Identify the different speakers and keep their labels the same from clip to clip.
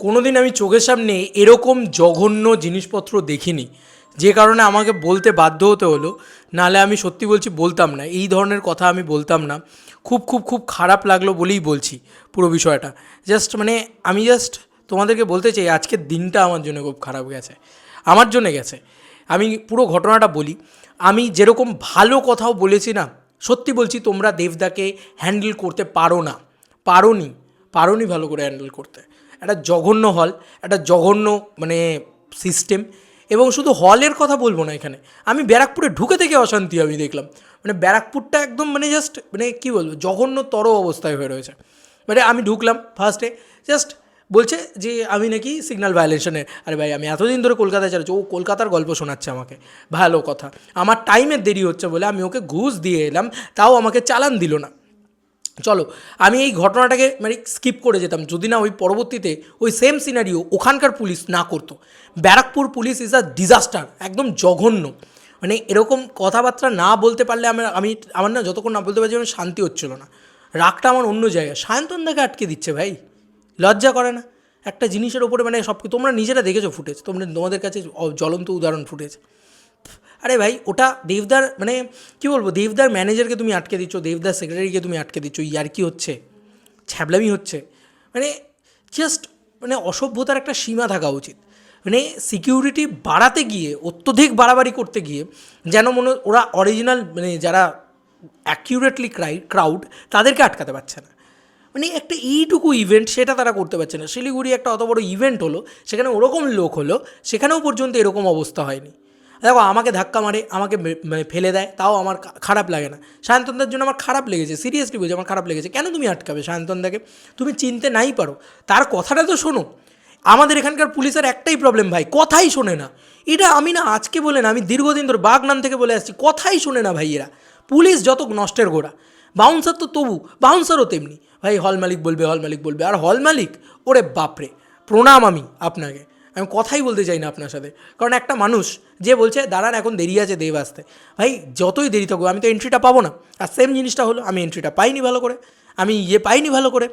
Speaker 1: কোনোদিন আমি চোখের সামনে এরকম জঘন্য জিনিসপত্র দেখিনি, যে কারণে আমাকে বলতে বাধ্য হতে হলো। নাহলে আমি সত্যি বলছি বলতাম না, এই ধরনের কথা আমি বলতাম না। খুব খুব খুব খারাপ লাগলো বলেই বলছি পুরো বিষয়টা। আমি তোমাদেরকে বলতে চাই, আজকের দিনটা আমার জন্য খুব খারাপ গেছে, আমার জন্য গেছে। আমি পুরো ঘটনাটা বলি। আমি যেরকম ভালো কথাও বলেছি না, সত্যি বলছি তোমরা দেবদাকে হ্যান্ডেল করতে পারোনি ভালো করে হ্যান্ডেল করতে। একটা জঘন্য হল, একটা জঘন্য সিস্টেম। এবং শুধু হলের কথা বলবো না, এখানে আমি ব্যারাকপুরে ঢুকে থেকে অশান্তি আমি দেখলাম। ব্যারাকপুরটা একদম কী বলবো, জঘন্যতর অবস্থায় হয়ে রয়েছে। আমি ঢুকলাম ফার্স্টে, জাস্ট বলছে যে আমি নাকি সিগন্যাল ভায়োলেশনে। আরে ভাই, আমি এতদিন ধরে কলকাতায় চালাচ্ছি, ও কলকাতার গল্প শোনাচ্ছে আমাকে। ভালো কথা, আমার টাইমের দেরি হচ্ছে বলে আমি ওকে ঘুষ দিয়ে এলাম, তাও আমাকে চালান দিল না। চলো, আমি এই ঘটনাটাকে স্কিপ করে যেতাম যদি না ওই পরবর্তীতে ওই সেম সিনারিও ওখানকার পুলিশ না করতো। Barrackpore police is a disaster, একদম জঘন্য। এরকম কথাবার্তা না বলতে পারলে আমার না, যতক্ষণ না বলতে পারছি আমার শান্তি হচ্ছিল না। রাগটা আমার অন্য জায়গায়। সায়ন্তনদাকে আটকে দিচ্ছে ভাই, লজ্জা করে না? একটা জিনিসের ওপরে সব তোমরা নিজেরা দেখেছো ফুটেজ, তোমাদের কাছে জ্বলন্ত উদাহরণ ফুটেজ। আরে ভাই, ওটা দেবদার কী বলবো, দেবদার ম্যানেজারকে তুমি আটকে দিচ্ছ, দেবদার সেক্রেটারিকে তুমি আটকে দিচ্ছ। ইয়ার কি হচ্ছে, ছ্যাবলামি হচ্ছে। জাস্ট অসভ্যতার একটা সীমা থাকা উচিত। সিকিউরিটি বাড়াতে গিয়ে, অত্যধিক বাড়াবাড়ি করতে গিয়ে যেন ওরা অরিজিনাল যারা অ্যাকিউরেটলি ক্রাউড তাদেরকে আটকাতে পারছে না। একটা এইটুকু ইভেন্ট সেটা তারা করতে পারছে না। শিলিগুড়ি একটা অত বড় ইভেন্ট হলো, সেখানে ওরকম লোক হলো, সেখানেও পর্যন্ত এরকম অবস্থা হয়নি। দেখো, আমাকে ধাক্কা মারে, আমাকে ফেলে দেয়, তাও আমার খারাপ লাগে না। সায়ন্তনদার জন্য আমার খারাপ লেগেছে, সিরিয়াসলি বলছি আমার খারাপ লেগেছে। কেন তুমি আটকাবে সায়ন্তনদাকে? তুমি চিনতে নাই পারো, তার কথাটা তো শোনো। আমাদের এখানকার পুলিশের একটাই প্রবলেম ভাই, কথাই শোনে না। এটা আমি না আজকে বলে না, আমি দীর্ঘদিন ধরে বাগনান থেকে বলে আসছি, কথাই শোনে না ভাই এরা। পুলিশ যত নষ্টের গোড়া, বাউন্সার তো তবু, বাউন্সারও তেমনি ভাই। হল মালিক বলবে, আর হল মালিক, ওরে বাপরে, প্রণাম আমি আপনাকে। আমি কথাই বলতে চাই না আপনার সাথে, কারণ একটা মানুষ যে বলছে দাঁড়ান এখন দেরি আছে দেব আসতে, ভাই যতই দেরি থাকুক আমি তো এন্ট্রিটা পাবো না। আর সেম জিনিসটা হলো, আমি এন্ট্রিটা পাইনি ভালো করে, আমি পাইনি ভালো করে।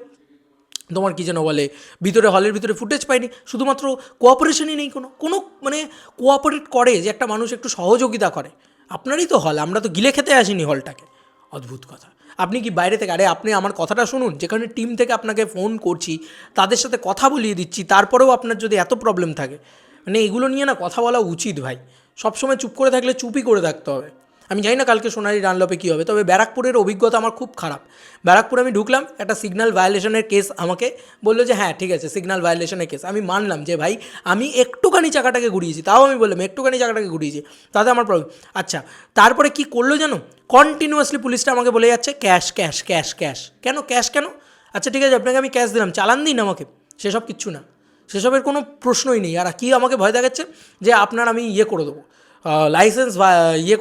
Speaker 1: তোমার কী যেন বলে, হলের ভিতরে ফুটেজ পাইনি, শুধুমাত্র কোঅপারেশনই নেই, কোনো কোঅপারেট করে যে একটা মানুষ একটু সহযোগিতা করে। আপনারই তো হল, আমরা তো গিলে খেতে আসিনি হলটাকে। অদ্ভুত কথা। আপনি কি বাইরে থেকে, আরে আপনি আমার কথাটা শুনুন, যেখানে টিম থেকে আপনাকে ফোন করছি, তাদের সাথে কথা বলিয়ে দিচ্ছি, তারপরেও আপনার যদি এত প্রবলেম থাকে, এগুলো নিয়ে না কথা বলা উচিত ভাই। সবসময় চুপ করে থাকলে চুপই করে থাকতে হবে। আমি জানি না কালকে সোনালি ডানলপে কী হবে, তবে ব্যারাকপুরের অভিজ্ঞতা আমার খুব খারাপ। ব্যারাকপুরে আমি ঢুকলাম, একটা সিগন্যাল ভায়োলেশনের কেস আমাকে বললো যে হ্যাঁ ঠিক আছে সিগন্যাল ভায়োলেশনের কেস। আমি মানলাম যে ভাই আমি একটুখানি চাকাটাকে ঘুরিয়েছি, তাও আমি বললাম একটুখানি চাকাটাকে ঘুরিয়েছি, তাতে আমার প্রবলেম। আচ্ছা, তারপরে কি করলো জানো, কন্টিনিউয়াসলি পুলিশটা আমাকে বলে যাচ্ছে ক্যাশ ক্যাশ ক্যাশ ক্যাশ। কেন ক্যাশ কেন? আচ্ছা ঠিক আছে, আপনাকে আমি ক্যাশ দিলাম, চালান দিন আমাকে। সেসব কিচ্ছু না, সেসবের কোনো প্রশ্নই নেই। আর কি আমাকে ভয় দেখাচ্ছে যে আপনার আমি করে দেবো, লাইসেন্স বা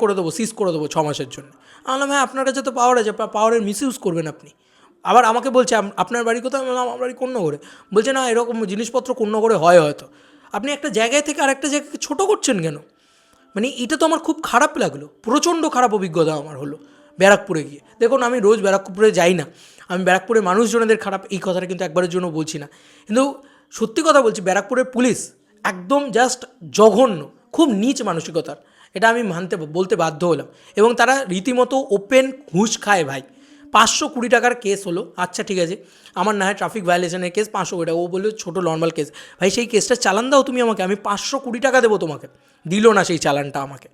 Speaker 1: করে দেবো, সিজ করে দেবো 6 মাসের জন্য। আমি বললাম হ্যাঁ আপনার কাছে তো পাওয়ার আছে, পাওয়ারের মিসইউজ করবেন আপনি। আবার আমাকে বলছে আপনার বাড়ি কোথায়? আমি বললাম আমার বাড়ি কোন্নগরে। বলছে না, এরকম জিনিসপত্র কোন্নগরে হয় হয়তো। আপনি একটা জায়গায় থেকে আরেকটা জায়গাকে ছোটো করছেন কেন? এটা তো আমার খুব খারাপ লাগলো, প্রচণ্ড খারাপ অভিজ্ঞতা আমার হলো ব্যারাকপুরে গিয়ে। দেখুন, আমি রোজ ব্যারাকপুরে যাই না, আমি ব্যারাকপুরের মানুষজনদের খারাপ এই কথাটা কিন্তু একবারের জন্য বলছি না, কিন্তু সত্যি কথা বলছি, ব্যারাকপুরের পুলিশ একদম জাস্ট জঘন্য, খুব নীচ মানসিকতার। এটা আমি বলতে বাধ্য হলাম। এবং তারা রীতিমতো ওপেন ঘুষ খায় ভাই। 520 টাকার কেস হলো, আচ্ছা ঠিক আছে, আমার না হয় ট্রাফিক ভায়োলেশনের কেস 520 টাকা, ও বললো ছোটো নর্মাল কেস। ভাই সেই কেসটা চালান দাও তুমি আমাকে, আমি 520 টাকা দেবো তোমাকে। দিল না সেই চালানটা আমাকে,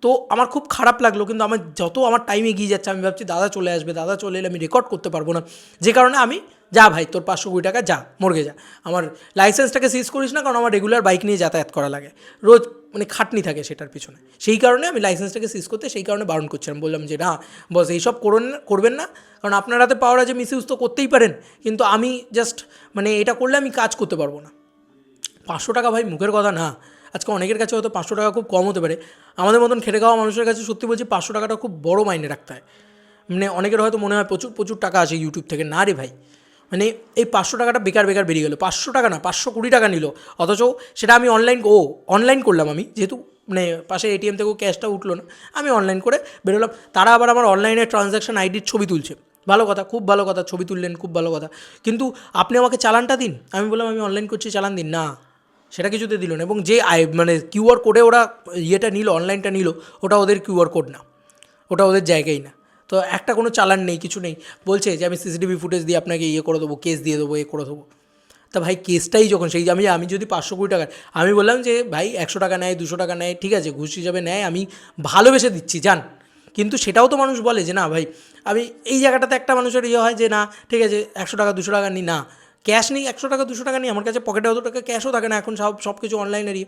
Speaker 1: তো আমার খুব খারাপ লাগলো। কিন্তু যত আমার টাইম এগিয়ে যাচ্ছে, আমি ভাবছি দাদা চলে আসবে, দাদা চলে এলে আমি রেকর্ড করতে পারবো না, যে কারণে আমি যা ভাই তোর 520 টাকা যা, মর্গে যা, আমার লাইসেন্সটাকে সিজ করিস না, কারণ আমার রেগুলার বাইক নিয়ে যাতায়াত করা লাগে, রোজ খাটনি থাকে সেটার পিছনে। সেই কারণে আমি লাইসেন্সটাকে সিজ করতে সেই কারণে বারণ করছিলাম, বললাম যে না বস এইসব করবেন না, কারণ আপনার হাতে পাওয়ার আছে, মিসইউজ তো করতেই পারেন, কিন্তু আমি জাস্ট এটা করলে আমি কাজ করতে পারবো না। 500 টাকা ভাই মুখের কথা না। আজকে অনেকের কাছে হয়তো 500 টাকা খুব কম হতে পারে, আমাদের মতন খেটে খাওয়া মানুষের কাছে সত্যি বলছি 500 টাকাটা খুব বড় মাইনে রাখতে হয়। অনেকের হয়তো মনে হয় প্রচুর প্রচুর টাকা আসে ইউটিউব থেকে, না রে ভাই, এই 500 টাকাটা বেকার বেরিয়ে গেলো। 500 টাকা না, 520 টাকা নিল, অথচ সেটা আমি অনলাইন করলাম। আমি যেহেতু পাশে এটিএম থেকেও ক্যাশটা উঠলো না, আমি অনলাইন করে বেরোলাম। তারা আবার আমার অনলাইনে ট্রানজ্যাকশন আইডির ছবি তুলছে, ভালো কথা, খুব ভালো কথা, ছবি তুললেন, খুব ভালো কথা, কিন্তু আপনি আমাকে চালানটা দিন। আমি বললাম আমি অনলাইন করছি, চালান দিন। না, সেটা কিছুতে দিল না। এবং যে মানে কিউআর কোডে ওরা ইয়েটা নিল, অনলাইনটা নিল, ওটা ওদের কিউআর কোড না, ওটা ওদের জায়গায় না। তো একটা কোনো চালান নেই, কিছু নেই, বলছে যে আমি সিসিটিভি ফুটেজ দিয়ে আপনাকে ইয়ে করে দেবো, কেস দিয়ে দেবো, করে দেবো। তা ভাই কেসটাই যখন সেই আমি আমি যদি 520 টাকার, আমি বললাম যে ভাই 100 টাকা নেয়, 200 টাকা নেয়, ঠিক আছে, ঘুষ হিসাবে নেয়, আমি ভালোবেসে দিচ্ছি, যান। কিন্তু সেটাও তো মানুষ বলে যে না ভাই, আমি এই জায়গাটাতে একটা মানুষের ইয়ে হয় যে না ঠিক আছে 100 টাকা 200 টাকা নিই, না ক্যাশ নেই, 100 টাকা 200 টাকা নিই, আমার কাছে পকেটে অত টাকা ক্যাশও থাকে না এখন, সব কিছু অনলাইনেরই।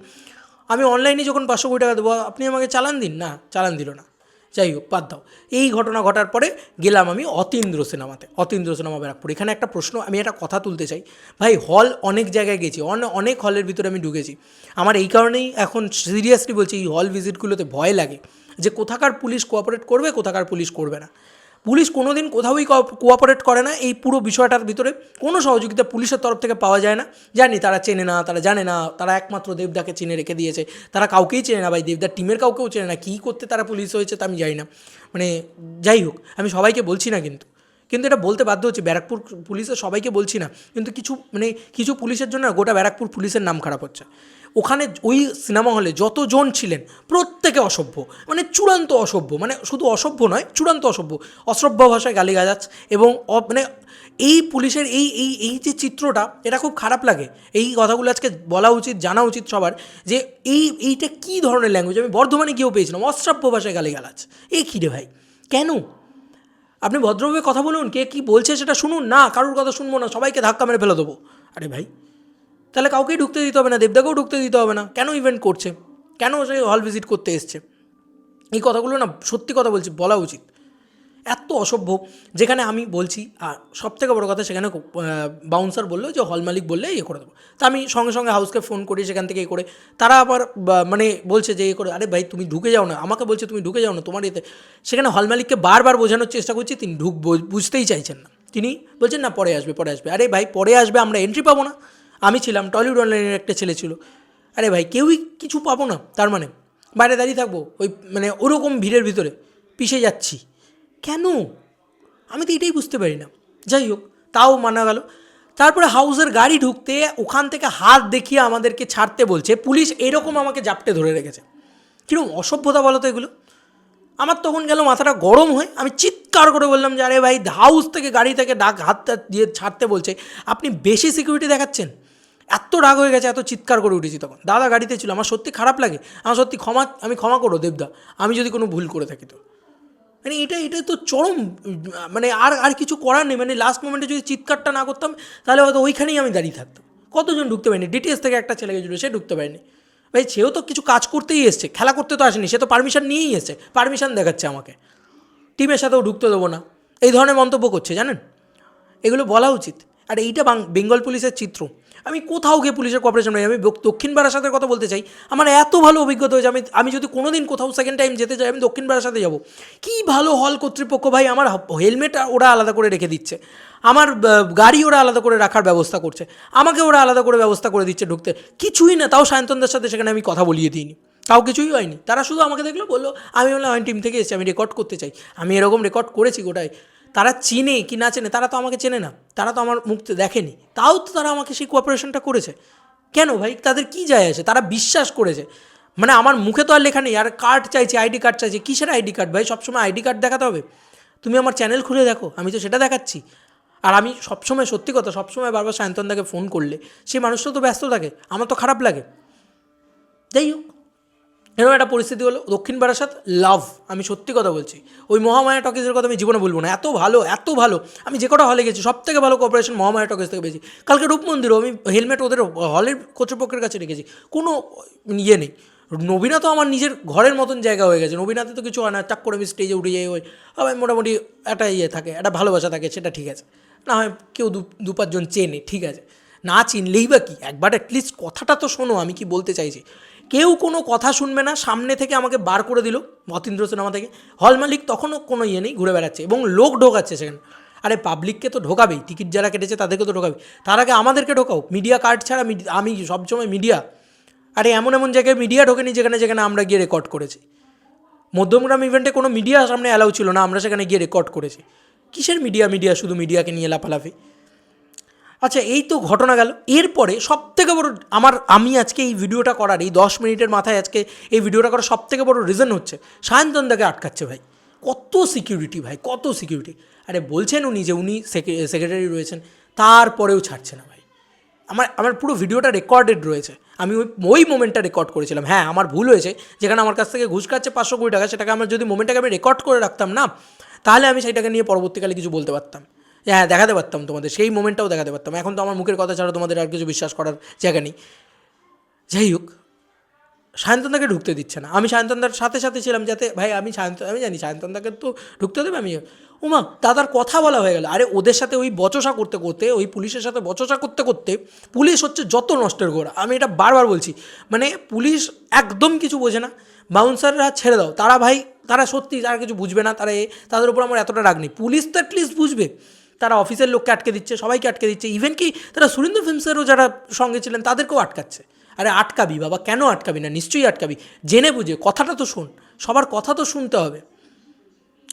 Speaker 1: আমি অনলাইনে যখন 520 টাকা দেবো, আপনি আমাকে চালান দিন, না চালান দিল না। যাই হোক, বাদ দাও। এই ঘটনা ঘটার পরে গেলাম আমি অতীন্দ্র সিনেমাতে, অতীন্দ্র সিনেমা ব্যারাকপুর। এখানে একটা প্রশ্ন, আমি একটা কথা তুলতে চাই ভাই। হল অনেক জায়গায় গেছি, অনেক হলের ভিতরে আমি ঢুকেছি। আমার এই কারণেই এখন সিরিয়াসলি বলছি, এই হল ভিজিটগুলোতে ভয় লাগে যে কোথাকার পুলিশ কোঅপারেট করবে, কোথাকার পুলিশ করবে না। পুলিশ কোনো দিন কোথাওই কোঅপারেট করে না। এই পুরো বিষয়টার ভিতরে কোনো সহযোগিতা পুলিশের তরফ থেকে পাওয়া যায় না। জানি তারা চেনে না, তারা জানে না, তারা একমাত্র দেবদাকে চিনে রেখে দিয়েছে, তারা কাউকেই চেনে না ভাই, দেবদার টিমের কাউকেও চেনে না। কী করতে তারা পুলিশ হয়েছে তা আমি জানি না। মানে যাই হোক, আমি সবাইকে বলছি না, কিন্তু কিন্তু এটা বলতে বাধ্য হচ্ছে, ব্যারাকপুর পুলিশের সবাইকে বলছি না, কিন্তু কিছু পুলিশের জন্য গোটা ব্যারাকপুর পুলিশের নাম খারাপ হচ্ছে। ওখানে ওই সিনেমা হলে যতজন ছিলেন প্রত্যেকে অসভ্য, মানে চূড়ান্ত অসভ্য, মানে শুধু অসভ্য নয়, চূড়ান্ত অসভ্য, অশ্রব্য ভাষায় গালিগালাজ। এবং মানে এই পুলিশের এই এই এই যে চিত্রটা, এটা খুব খারাপ লাগে। এই কথাগুলো আজকে বলা উচিত, জানা উচিত সবার, যে এইটা কী ধরনের ল্যাঙ্গুয়েজ। আমি বর্ধমানে গিয়েও পেয়েছিলাম অশ্রাব্য ভাষায় গালিগালাজ। এই কী রে ভাই, কেন? আপনি ভদ্রভাবে কথা বলুন, কে কী বলছে সেটা শুনুন, না কারোর কথা শুনবো না, সবাইকে ধাক্কা মেরে ফেলে দেবো। আরে ভাই, তাহলে কাউকেই ঢুকতে দিতে হবে না, দেবদাকেও ঢুকতে দিতে হবে না। কেন ইভেন্ট করছে, কেন সে হল ভিজিট করতে এসছে? এই কথাগুলো না, সত্যি কথা বলছি, বলা উচিত। এত অসভ্য। যেখানে আমি বলছি, আর সবথেকে বড় কথা, সেখানে বাউন্সার বললো যে হল মালিক বললে ইয়ে করে দেবো। তা আমি সঙ্গে সঙ্গে হাউসকে ফোন করি, সেখান থেকে করে তারা আবার মানে বলছে যে ইয়ে করে, আরে ভাই তুমি ঢুকে যাও না, আমাকে বলছে তুমি ঢুকে যাও না তোমার এতে। সেখানে হল মালিককে বারবার বোঝানোর চেষ্টা করছি, তিনি বুঝতেই চাইছেন না। তিনি বলছেন না পরে আসবে, পরে আসবে। আরে ভাই পরে আসবে, আমরা এন্ট্রি পাবো না। আমি ছিলাম, টলিউড অনলাইনের একটা ছেলে ছিল। আরে ভাই কেউই কিছু পাবো না, তার মানে বাইরে দাঁড়িয়ে থাকবো ওই মানে ওরকম ভিড়ের ভিতরে, পিষে যাচ্ছি কেন? আমি তো এটাই বুঝতে পারি না। যাই হোক, তাও মানা গেল। তারপরে হাউসের গাড়ি ঢুকতে ওখান থেকে হাত দেখিয়ে আমাদেরকে ছাড়তে বলছে পুলিশ, এরকম আমাকে জাপটে ধরে রেখেছে। কীরকম অসভ্যতা বলো তো এগুলো। আমার তখন গেল মাথাটা গরম হয়ে, আমি চিৎকার করে বললাম যে আরে ভাই, হাউস থেকে গাড়ি থেকে হাতটা দিয়ে ছাড়তে বলছে, আপনি বেশি সিকিউরিটি দেখাচ্ছেন। এত রাগ হয়ে গেছে, এত চিৎকার করে উঠেছি তখন। দাদা গাড়িতে ছিল, আমার সত্যি খারাপ লাগে, আমার সত্যি আমি ক্ষমা করো দেবদা, আমি যদি কোনো ভুল করে থাকি তো। মানে এটা তো চরম, মানে আর কিছু করার নেই। মানে লাস্ট মোমেন্টে যদি চিৎকারটা না করতাম, তাহলে হয়তো ওইখানেই আমি দাঁড়িয়ে থাকতাম। কতজন ঢুকতে পারিনি, ডিটিএস থেকে একটা ছেলে গেছিলো, সে ঢুকতে পারেনি। ভাই সেও তো কিছু কাজ করতেই এসছে, খেলা করতে তো আসেনি, সে তো পারমিশন নিয়েই এসছে, পারমিশন দেখাচ্ছে আমাকে, টিমের সাথেও ঢুকতে দেবো না, এই ধরনের মন্তব্য করছে, জানেন? এগুলো বলা উচিত। আর এইটা বেঙ্গল পুলিশের চিত্র। আমি কোথাও গিয়ে পুলিশের কোঅপারেশন পাই। আমি দক্ষিণ বারাসাতের কথা বলতে চাই, আমার এত ভালো অভিজ্ঞতা হয়েছে। আমি যদি কোনো দিন কোথাও সেকেন্ড টাইম যেতে চাই, আমি দক্ষিণ বারাসাতে যাবো। কী ভালো হল কর্তৃপক্ষ ভাই, আমার হেলমেট ওরা আলাদা করে রেখে দিচ্ছে, আমার গাড়ি ওরা আলাদা করে রাখার ব্যবস্থা করছে, আমাকে ওরা আলাদা করে ব্যবস্থা করে দিচ্ছে ঢুকতে। কিছুই না, তাও সায়ন্তনদের সাথে সেখানে আমি কথা বলিয়ে দিইনি, তাও কিছুই হয়নি। তারা শুধু আমাকে দেখলো, বললো আমি বললাম আমি টিম থেকে এসেছি, আমি রেকর্ড করতে চাই। আমি এরকম রেকর্ড করেছি গোটায়। তারা চিনে কি না চেনে, তারা তো আমাকে চেনে না, তারা তো আমার মুখ দেখেনি, তাও তো তারা আমাকে সেই কোঅপারেশনটা করেছে। কেন ভাই, তাদের কী যায় আসে? তারা বিশ্বাস করেছে। মানে আমার মুখে তো আর লেখা নেই, আর কার্ড চাইছে, আইডি কার্ড চাইছে। কিসের আইডি কার্ড ভাই? সবসময় আইডি কার্ড দেখাতে হবে? তুমি আমার চ্যানেল খুলে দেখো, আমি তো সেটা দেখাচ্ছি। আর আমি সবসময়, সত্যি কথা, সবসময় বারবার সায়ন্তনদাকে ফোন করলে সেই মানুষটা তো ব্যস্ত থাকে, আমার তো খারাপ লাগে। যাই হোক, এরকম একটা পরিস্থিতি হলো। দক্ষিণ বারাসাত লাভ, আমি সত্যি কথা বলছি, ওই মহামায়া টকিজের কথা আমি জীবনে বলবো না। এত ভালো, এত ভালো। আমি যে কটা হলে গেছি সব থেকে ভালো কোঅপারেশন মহামায়া টকিজ থেকে পেয়েছি। কালকে রূপমন্দিরও আমি হেলমেট ওদের হলের কর্তৃপক্ষের কাছে রেখেছি, কোনো ইয়ে নেই। নবীনা তো আমার নিজের ঘরের মতন জায়গা হয়ে গেছে, নবীনাতে তো কিছু হয় না, চাক করে আমি স্টেজে উঠে যাই, ওই আবার মোটামুটি একটা ইয়ে থাকে, একটা ভালোবাসা থাকে, সেটা ঠিক আছে। না হয় কেউ দু পাঁচজন চেনে, ঠিক আছে, না চিনলেই বা কি, একবার অ্যাটলিস্ট কথাটা তো শোনো আমি কি বলতে চাইছি। কেউ কোনো কথা শুনবে না, সামনে থেকে আমাকে বার করে দিল অতীন্দ্র সিনেমা থেকে। হল মালিক তখনও কোনো ইয়ে নেই, ঘুরে বেড়াচ্ছে এবং লোক ঢোকাচ্ছে সেখানে। আরে পাবলিককে তো ঢোকাবেই, টিকিট যারা কেটেছে তাদেরকে তো ঢোকাবে, তার আগে আমাদেরকে ঢোকাও। মিডিয়া কার্ড ছাড়া আমি সবসময় মিডিয়া, আরে এমন এমন জায়গায় মিডিয়া ঢোকেনি যেখানে যেখানে আমরা গিয়ে রেকর্ড করেছি। মধ্যমগ্রাম ইভেন্টে কোনো মিডিয়া সামনে অ্যালাউ ছিল না, আমরা সেখানে গিয়ে রেকর্ড করেছি। কিসের মিডিয়া মিডিয়া, শুধু মিডিয়াকে নিয়ে লাফালাফি। আচ্ছা, এই তো ঘটনা গেল। এরপরে সবথেকে বড় আমি আজকে এই ভিডিওটা করার, এই 10 মিনিটের মাথায় আজকে এই ভিডিওটা করার সবথেকে বড় রিজন হচ্ছে সায়ন্তনদাকে আটকাচ্ছে ভাই। কত সিকিউরিটি ভাই, কত সিকিউরিটি। আরে বলছেন উনি যে উনি সেক্রেটারি রয়েছেন, তারপরেও ছাড়ছে না ভাই। আমার পুরো ভিডিওটা রেকর্ডেড রয়েছে, আমি ওই মোমেন্টটা রেকর্ড করেছিলাম। হ্যাঁ, আমার ভুল হয়েছে, যেখানে আমার কাছ থেকে ঘুষ খাচ্ছে 500 কোটি টাকা, সেটাকে আমার যদি মোমেন্টটাকে আমি রেকর্ড করে রাখতাম না, তাহলে আমি সেইটাকে নিয়ে পরবর্তীকালে কিছু বলতে পারতাম, হ্যাঁ দেখাতে পারতাম তোমাদের, সেই মোমেন্টটাও দেখাতে পারতাম। এখন তো আমার মুখের কথা ছাড়া তোমাদের আর কিছু বিশ্বাস করার জায়গা নেই। যাই হোক, সায়ন্তনদাকে ঢুকতে দিচ্ছে না। আমি সায়ন্তনদার সাথে সাথে ছিলাম, যাতে ভাই আমি জানি সায়ন্তনদাকে তো ঢুকতে দেবে। আমি ওমা দাদার কথা বলা হয়ে গেল। আরে ওদের সাথে ওই বচসা করতে করতে, ওই পুলিশের সাথে বচসা করতে করতে, পুলিশ হচ্ছে যত নষ্টের গোড়া। আমি এটা বারবার বলছি, মানে পুলিশ একদম কিছু বোঝে না। বাউন্সাররা ছেড়ে দাও, তারা সত্যি তারা কিছু বুঝবে না, তাদের উপর আমার এতটা রাগ নেই। পুলিশ তো অ্যাটলিস্ট বুঝবে। তারা অফিসের লোককে আটকে দিচ্ছে, সবাইকে আটকে দিচ্ছে, ইভেন কি তারা সুরিন্দর ফিল্মসেরও যারা সঙ্গে ছিলেন তাদেরকেও আটকাচ্ছে। আরে আটকাবি বাবা, কেন আটকাবি না? নিশ্চয়ই আটকাবি, জেনে বুঝে। কথাটা তো শোন, সবার কথা তো শুনতে হবে।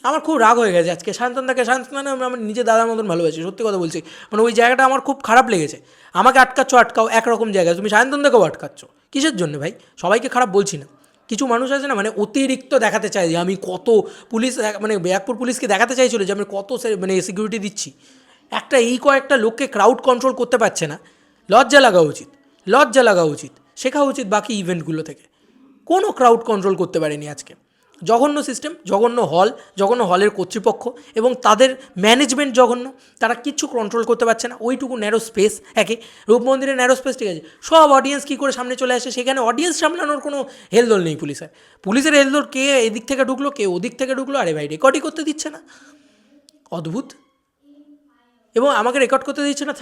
Speaker 1: আমার খুব রাগ হয়ে গেছে আজকে সায়ন্তনদাকে। সায়ন্তনদা আমার নিজে দাদার মতন ভালোবাসি, সত্যি কথা বলছি। মানে ওই জায়গাটা আমার খুব খারাপ লেগেছে। আমাকে আটকাও একরকম জায়গায়, তুমি সায়ন্তনদাকেও আটকাচ্ছ কিসের জন্য ভাই? সবাইকে খারাপ বলছি না, কিছু মানুষ আছে না, মানে অতিরিক্ত দেখাতে চাই যে আমি কত পুলিশ, মানে ব্যারাকপুর পুলিশকে দেখাতে চাইছিল যে আমি কত মানে সিকিউরিটি দিচ্ছি। এই কয়েকটা লোককে ক্রাউড কন্ট্রোল করতে পারছে না, লজ্জা লাগা উচিত, শেখা উচিত বাকি ইভেন্টগুলো থেকে। কোনো ক্রাউড কন্ট্রোল করতে পারেনি আজকে। জঘন্য সিস্টেম, জঘন্য হলের কর্তৃপক্ষ এবং তাদের ম্যানেজমেন্ট জঘন্য। তারা কিচ্ছু কন্ট্রোল করতে পারছে না। ওইটুকু ন্যারো স্পেস, রূপ মন্দিরের ন্যারো স্পেস, ঠিক আছে, সব অডিয়েন্স কী করে সামনে চলে আসে, সেখানে অডিয়েন্স সামলানোর কোনো হেলদোল নেই পুলিশের হেলদোল, কে এদিক থেকে ঢুকলো, কে ওদিক থেকে ঢুকলো। আরে ভাই, রেকর্ডই করতে দিচ্ছে না, অদ্ভুত। এবং আমাকে রেকর্ড করতে দিচ্ছে না,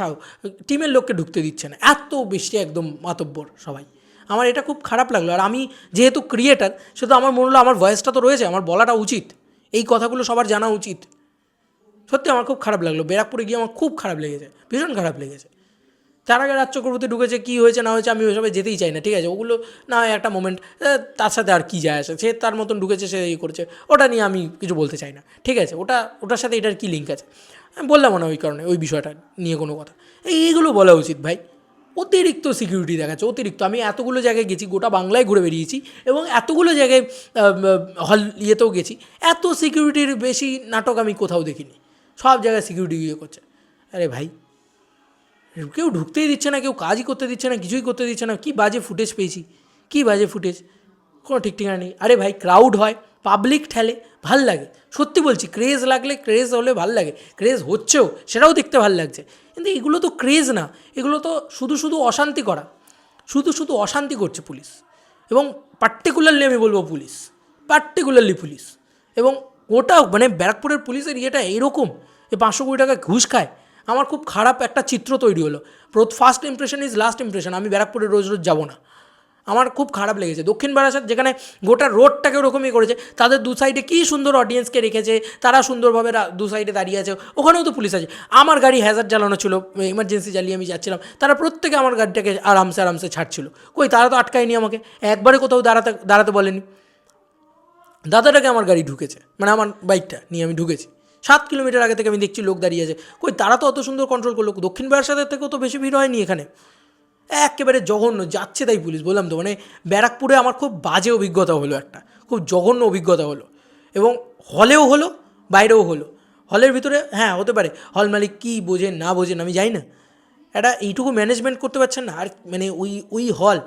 Speaker 1: টিমের লোককে ঢুকতে দিচ্ছে না। এত বেশি একদম মাতব্বর সবাই। আমার এটা খুব খারাপ লাগলো। আর আমি যেহেতু ক্রিয়েটার, সেহেতু আমার মনে হলো আমার ভয়েসটা তো রয়েছে, আমার বলাটা উচিত, এই কথাগুলো সবার জানা উচিত। সত্যি আমার খুব খারাপ লাগলো, ব্যারাকপুরে গিয়ে আমার খুব খারাপ লেগেছে, ভীষণ খারাপ লেগেছে। তার আগে রাজ চক্রবর্তী ঢুকেছে, কী হয়েছে না হয়েছে আমি ওইসবে যেতেই চাই না, ঠিক আছে, ওগুলো না হয় একটা মোমেন্ট, তার সাথে আর কী যায় আসে, সে তার মতন ঢুকেছে, সে করেছে, ওটা নিয়ে আমি কিছু বলতে চাই না, ঠিক আছে। ওটার সাথে এটার কী লিঙ্ক আছে আমি বললাম না, ওই কারণে ওই বিষয়টা নিয়ে কোনো কথা। এইগুলো বলা উচিত ভাই। অতিরিক্ত সিকিউরিটি দেখাচ্ছে, অতিরিক্ত। আমি এতগুলো জায়গায় গেছি, গোটা বাংলায় ঘুরে বেরিয়েছি, এবং এতগুলো জায়গায় ইয়েতেও গেছি, এত সিকিউরিটির বেশি নাটক আমি কোথাও দেখিনি। সব জায়গায় সিকিউরিটি করছে। আরে ভাই, কেউ ঢুকতেই দিচ্ছে না, কেউ কাজই করতে দিচ্ছে না, কিছুই করতে দিচ্ছে না। কী বাজে ফুটেজ পেয়েছি, কোনো ঠিক ঠিকানা নেই। আরে ভাই, ক্রাউড হয়, পাবলিক ঠেলে, ভাল লাগে, সত্যি বলছি। ক্রেজ হলে ভাল লাগে, ক্রেজ হচ্ছেও, সেটাও দেখতে ভাল লাগছে। কিন্তু এগুলো তো ক্রেজ না, এগুলো তো শুধু অশান্তি করা, শুধু অশান্তি করছে পুলিশ। এবং পার্টিকুলারলি আমি বলবো পুলিশ এবং ওটা মানে ব্যারাকপুরের পুলিশের ইয়েটা এরকম, 500 কোটি টাকা ঘুষ খায়। আমার খুব খারাপ একটা চিত্র তৈরি হলো। First impression is last impression. আমি ব্যারাকপুরে রোজ যাবো না, আমার খুব খারাপ লেগেছে। দক্ষিণ বারাসাত যেখানে গোটা রোডটাকে ওরকমই করেছে, তাদের দু সাইডে কী সুন্দর অডিয়েন্সকে রেখেছে, তারা সুন্দরভাবে দু সাইডে দাঁড়িয়ে আছে, ওখানেও তো পুলিশ আছে। আমার গাড়ি হ্যাজার্ড জ্বালানো ছিল, ইমার্জেন্সি জ্বালিয়ে আমি যাচ্ছিলাম, তারা প্রত্যেকে আমার গাড়িটাকে আরামসে ছাড়ছিল। তারা তো আটকায়নি আমাকে, একবারে কোথাও দাঁড়াতে বলেনি। দাদাটাকে আমার গাড়ি ঢুকেছে, মানে আমার বাইকটা নিয়ে আমি ঢুকেছি, 7 কিলোমিটার আগে থেকে আমি দেখছি লোক দাঁড়িয়ে আছে। তারা তো অত সুন্দর কন্ট্রোল করলো। দক্ষিণ বারাসাতের থেকেও তো বেশি ভিড় হয়নি এখানে। একেবারে জঘন্য যাচ্ছে তাই পুলিশ, বললাম তো। মানে ব্যারাকপুরে আমার খুব বাজে অভিজ্ঞতা হলো, একটা খুব জঘন্য অভিজ্ঞতা হলো। এবং হলেও হলো, বাইরেও হলো। হলের ভিতরে হ্যাঁ হতে পারে হল মালিক কী বোঝেন না বোঝেন আমি জানি না, এইটুকু ম্যানেজমেন্ট করতে পারছেন না। আর মানে ওই হল,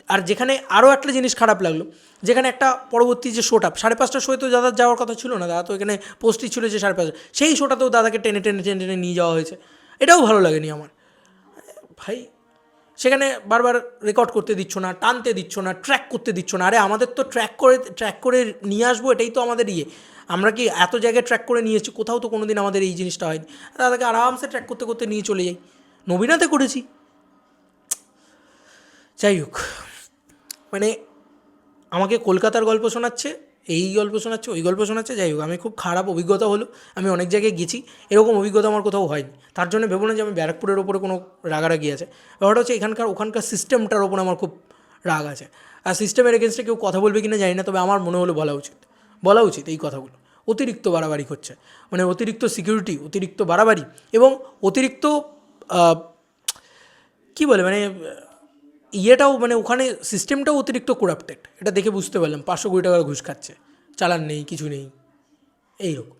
Speaker 1: আর যেখানে আরও একটা জিনিস খারাপ লাগলো, যেখানে একটা পরবর্তী যে শোটা 5:30টার শোয়ে তো দাদার যাওয়ার কথা ছিল না, দাদা তো এখানে পোস্টই ছিল যে 5:30, সেই শোটাতেও দাদাকে টেনে নিয়ে যাওয়া হয়েছে। এটাও ভালো লাগেনি আমার ভাই। সেখানে বারবার রেকর্ড করতে দিচ্ছ না, টানতে দিচ্ছ না, ট্র্যাক করতে দিচ্ছ না। আরে আমাদের তো ট্র্যাক করে নিয়ে আসবো, এটাই তো আমাদের আমরা কি এত জায়গায় ট্র্যাক করে নিয়ে এসেছি? কোথাও তো কোনো দিন আমাদের এই জিনিসটা হয়নি। দাদাকে আরামসে ট্র্যাক করতে নিয়ে চলে যাই। নবীনাতে করেছি। যাই হোক, মানে আমাকে কলকাতার গল্প শোনাচ্ছে, এই গল্প শোনাচ্ছে, ওই গল্প শোনাচ্ছে। যাই হোক, আমি খুব খারাপ অভিজ্ঞতা হলো। আমি অনেক জায়গায় গেছি, এরকম অভিজ্ঞতা আমার কোথাও হয়নি। তার জন্য ভেবো না যে আমি ব্যারাকপুরের ওপরে কোনো রাগারাগি আছে। ব্যাপারটা হচ্ছে ওখানকার সিস্টেমটার ওপর আমার খুব রাগ আছে। আর সিস্টেমের এগেনস্টে কেউ কথা বলবে কিনা জানি না, তবে আমার মনে হলো বলা উচিত এই কথাগুলো। অতিরিক্ত বাড়াবাড়ি করছে, মানে অতিরিক্ত সিকিউরিটি, অতিরিক্ত বাড়াবাড়ি এবং অতিরিক্ত কী বলে মানে ইয়েটাও মানে ওখানে সিস্টেমটাও অতিরিক্ত করাপ্টেড। এটা দেখে বুঝতে পারলাম 500 কোটি টাকার ঘুষ খাচ্ছে, চালান নেই, কিছু নেই, এইরকম।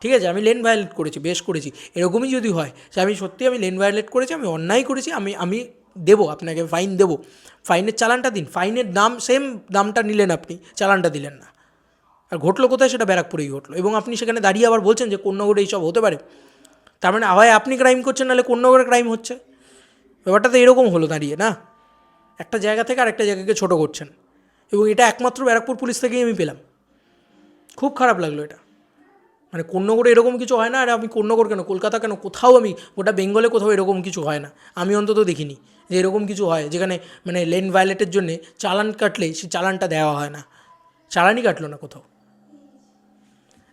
Speaker 1: ঠিক আছে, আমি লেন ভায়োলেট করেছি, বেশ করেছি, এরকমই যদি হয় যে আমি সত্যি আমি লেন ভায়োলেট করেছি, আমি অন্যায় করেছি, আমি দেবো আপনাকে, ফাইন দেবো, ফাইনের চালানটা দিন, ফাইনের দাম সেম দামটা নিলেন আপনি, চালানটা দিলেন না। আর ঘটলো কোথায়? সেটা ব্যারাকপুরেই ঘটলো, এবং আপনি সেখানে দাঁড়িয়ে আবার বলছেন যে কোন্নগরে এইসব হতে পারে। তার মানে হয় আপনি ক্রাইম করছেন, নাহলে কোন্নগরে ক্রাইম হচ্ছে। ব্যাপারটা তো এরকম হলো দাঁড়িয়ে, না? একটা জায়গা থেকে আরেকটা জায়গাকে ছোটো করছেন, এবং এটা একমাত্র ব্যারাকপুর পুলিশ থেকেই আমি পেলাম। খুব খারাপ লাগলো এটা। মানে কোন্নগরে এরকম কিছু হয় না, আর আমি কোন্নগর কেন, কলকাতা কেন, কোথাও আমি গোটা বেঙ্গলে কোথাও এরকম কিছু হয় না, আমি অন্তত দেখিনি যে এরকম কিছু হয় যেখানে মানে লেন ভায়োলেটের জন্যে চালান কাটলে সেই চালানটা দেওয়া হয় না, চালানই কাটলো না কোথাও।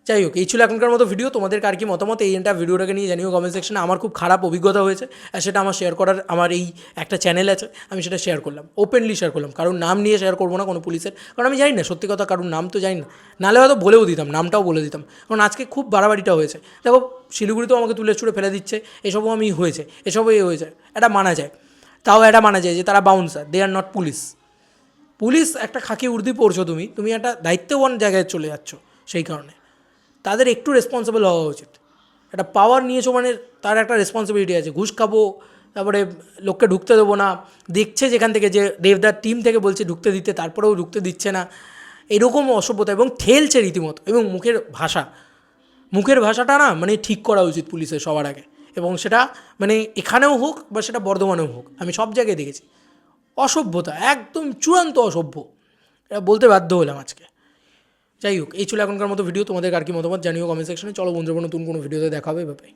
Speaker 1: যাই হোক, এই ছিল এখনকার মতো ভিডিও। তোমাদের কার কি মতামত এই ভিডিওটাকে নিয়ে জানিও কমেন্ট সেকশনে। আমার খুব খারাপ অভিজ্ঞতা হয়েছে, আর সেটা আমার শেয়ার করার, আমার এই একটা চ্যানেল আছে, আমি সেটা শেয়ার করলাম, ওপেনলি শেয়ার করলাম, কারণ নাম নিয়ে শেয়ার করবো না কোনো পুলিশের, কারণ আমি জানি না, সত্যি কথা, কারণ নাম তো জানি না, নাহলে হয়তো বলেও দিতাম, নামটাও বলে দিতাম, কারণ আজকে খুব বাড়াবাড়িটা হয়েছে। দেখো, শিলিগুড়িতেও আমাকে তুলে ছুঁড়ে ফেলে দিচ্ছে, এসবও আমি হয়েছে, এসবও হয়েছে, এটা মানা যায়, তাও এটা মানা যায় যে তারা bouncer, they are not police. Police একটা খাকি উর্দি পড়ছো, তুমি একটা দায়িত্ববান জায়গায় চলে যাচ্ছ, সেই কারণে তাদের একটু রেসপন্সিবল হওয়া উচিত। একটা পাওয়ার নিয়েছো মানে তার একটা রেসপন্সিবিলিটি আছে। ঘুষ খাবো, তারপরে লোককে ঢুকতে দেবো না, দেখছে যেখান থেকে যে দেবদার টিম থেকে বলছে ঢুকতে দিতে, তারপরেও ঢুকতে দিচ্ছে না, এরকম অসভ্যতা, এবং ঠেলছে রীতিমতো। এবং মুখের ভাষাটা না মানে ঠিক করা উচিত পুলিশের সবার আগে, এবং সেটা মানে এখানেও হোক বা সেটা বর্ধমানেও হোক, আমি সব জায়গায় দেখেছি অসভ্যতা, একদম চূড়ান্ত অসভ্য, এটা বলতে বাধ্য হলাম আজকে। যাই হোক, এই ছিল এখনকার মতো ভিডিও। তোমাদের আর কি মতামত জানিও কমেন্ট সেকশনে। চলো বন্ধুরা, নতুন কোনো ভিডিওতে দেখা হবে, বাই।